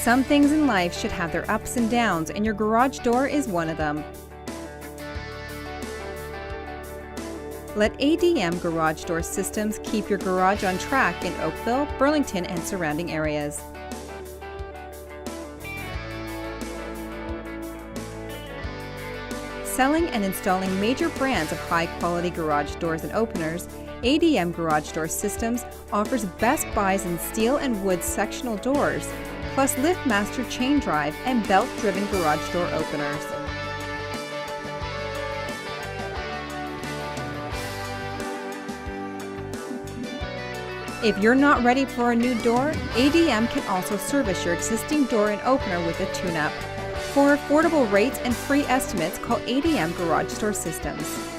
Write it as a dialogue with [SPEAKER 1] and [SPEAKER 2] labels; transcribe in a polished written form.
[SPEAKER 1] Some things in life should have their ups and downs, and your garage door is one of them. Let ADM Garage Door Systems keep your garage on track in Oakville, Burlington, and surrounding areas. Selling and installing major brands of high-quality garage doors and openers, ADM Garage Door Systems offers best buys in steel and wood sectional doors, plus LiftMaster chain drive and belt-driven garage door openers. If you're not ready for a new door, ADM can also service your existing door and opener with a tune-up. For affordable rates and free estimates, call ADM Garage Door Systems.